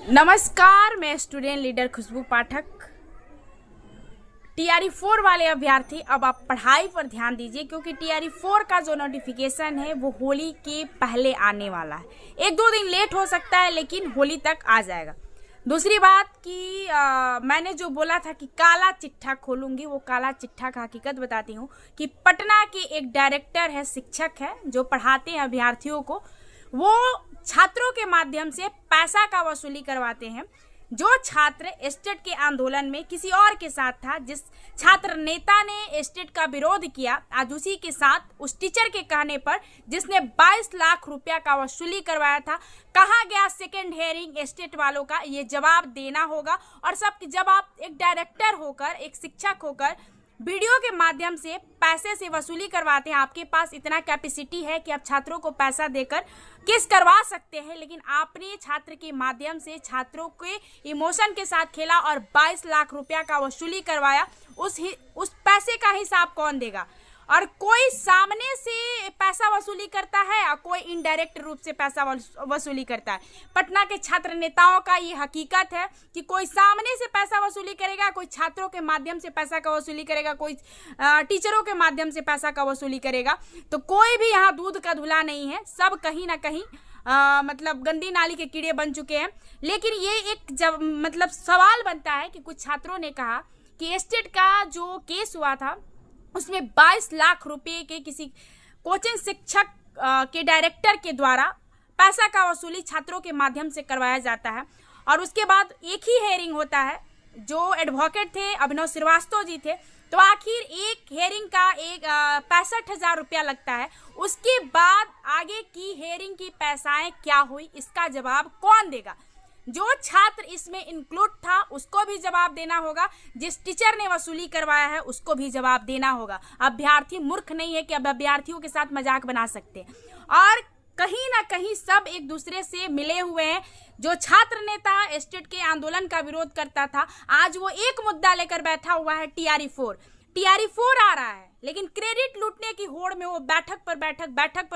नमस्कार, मैं student leader खुशबू पाठक। TRE 4 वाले अभ्यर्थी अब आप पढ़ाई पर ध्यान दीजिए, क्योंकि टीआरई 4 का जो नोटिफिकेशन है वो होली के पहले आने वाला है। 1-2 दिन लेट हो सकता है, लेकिन होली तक आ जाएगा। दूसरी बात कि मैंने जो बोला था कि काला चिट्ठा खोलूंगी, वो काला चिट्ठा का हकीकत बताती हूँ कि पटना के एक डायरेक्टर है, शिक्षक है, जो पढ़ाते हैं अभ्यर्थियों को। वो छात्रों के माध्यम से पैसा का वसूली करवाते हैं। जो छात्र एस्टेट के आंदोलन में किसी और के साथ था, जिस छात्र नेता ने एस्टेट का विरोध किया, आज उसी के साथ उस टीचर के कहने पर जिसने 22 लाख रुपया का वसूली करवाया था, कहाँ गया सेकेंड हेयरिंग एस्टेट वालों का? ये जवाब देना होगा। और सब जब आप एक डायरेक्टर होकर, एक शिक्षक होकर वीडियो के माध्यम से पैसे से वसूली करवाते हैं, आपके पास इतना कैपेसिटी है कि आप छात्रों को पैसा देकर केस करवा सकते हैं, लेकिन आपने छात्र के माध्यम से छात्रों के इमोशन के साथ खेला और 22 लाख रुपया का वसूली करवाया। उस पैसे का हिसाब कौन देगा? और कोई सामने से पैसा वसूली करता है और कोई इनडायरेक्ट रूप से पैसा वसूली करता है। पटना के छात्र नेताओं का ये हकीकत है कि कोई सामने से पैसा वसूली करेगा, कोई छात्रों के माध्यम से पैसा का वसूली करेगा, कोई टीचरों के माध्यम से पैसा का वसूली करेगा। तो कोई भी यहाँ दूध का धुला नहीं है, सब कहीं ना कहीं मतलब गंदी नाली के कीड़े बन चुके हैं। लेकिन ये एक जब सवाल बनता है कि कुछ छात्रों ने कहा कि एस्टेट का जो केस हुआ था उसमें 22 लाख रुपए के किसी कोचिंग शिक्षक के डायरेक्टर के द्वारा पैसा का वसूली छात्रों के माध्यम से करवाया जाता है। और उसके बाद एक ही हेयरिंग होता है। जो एडवोकेट थे अभिनव श्रीवास्तव जी थे, तो आखिर एक हेयरिंग का 65,000 रुपया लगता है। उसके बाद आगे की हेयरिंग की पैसाएं क्या हुई, इसका जवाब कौन देगा? जो छात्र इसमें इंक्लूड था उसको भी जवाब देना होगा, जिस टीचर ने वसूली करवाया है उसको भी जवाब देना होगा। अभ्यर्थी मूर्ख नहीं है कि अब अभ्यर्थियों के साथ मजाक बना सकते हैं। और कहीं ना कहीं सब एक दूसरे से मिले हुए हैं। जो छात्र नेता एस्टेट के आंदोलन का विरोध करता था, आज वो एक मुद्दा लेकर बैठा हुआ है, टीआरई 4। टीआरई 4 आ रहा है, लेकिन क्रेडिट लूटने की होड़ में वो बैठक पर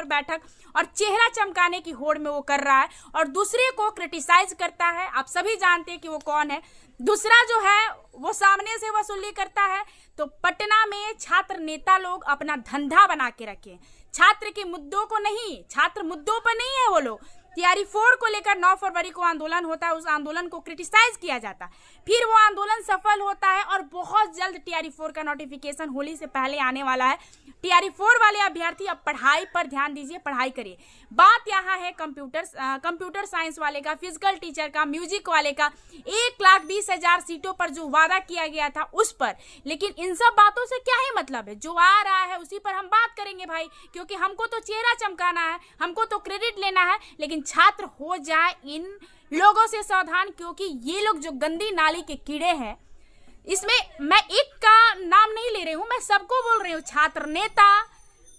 बैठक और चेहरा चमकाने की होड़ में वो कर रहा है और दूसरे को क्रिटिसाइज करता है। आप सभी जानते हैं कि वो कौन है। दूसरा जो है वो सामने से वसूली करता है। तो पटना में छात्र नेता लोग अपना धंधा बना के रखे, छात्र के मुद्दों को नहीं, छात्र मुद्दों पर नहीं है वो लोग। टीआरई 4 को लेकर 9 फरवरी को आंदोलन होता है, उस आंदोलन को क्रिटिसाइज किया जाता है, फिर वो आंदोलन सफल होता है और बहुत जल्द टीआरई 4 का नोटिफिकेशन होली से पहले आने वाला है। टीआरई 4 वाले अभ्यर्थी अब पढ़ाई पर ध्यान दीजिए, पढ़ाई करिए। बात यहाँ है कंप्यूटर साइंस वाले का, फिजिकल टीचर का, म्यूजिक वाले का 1,20,000 सीटों पर जो वादा किया गया था उस पर। लेकिन इन सब बातों से क्या ही मतलब है? जो आ रहा है उसी पर हम बात करेंगे भाई, क्योंकि हमको तो चेहरा चमकाना है, हमको तो क्रेडिट लेना है। लेकिन छात्र हो जाए इन लोगों से सावधान, क्योंकि ये लोग जो गंदी नाली के कीड़े हैं, इसमें मैं एक का नाम नहीं ले रही हूं, मैं सबको बोल रही हूं। छात्र नेता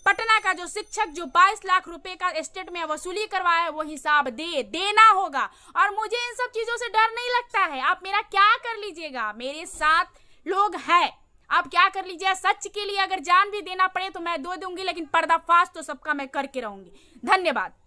पटना का जो शिक्षक जो 22 लाख रुपए का एस्टेट में वसूली करवाया है, वो हिसाब देना होगा। और मुझे इन सब चीजों से डर नहीं लगता है। आप मेरा क्या कर लीजिएगा, मेरे साथ लोग हैं, आप क्या कर लीजिए। सच के लिए अगर जान भी देना पड़े तो मैं दे दूंगी, लेकिन पर्दाफाश तो सबका मैं करके रहूंगी। धन्यवाद।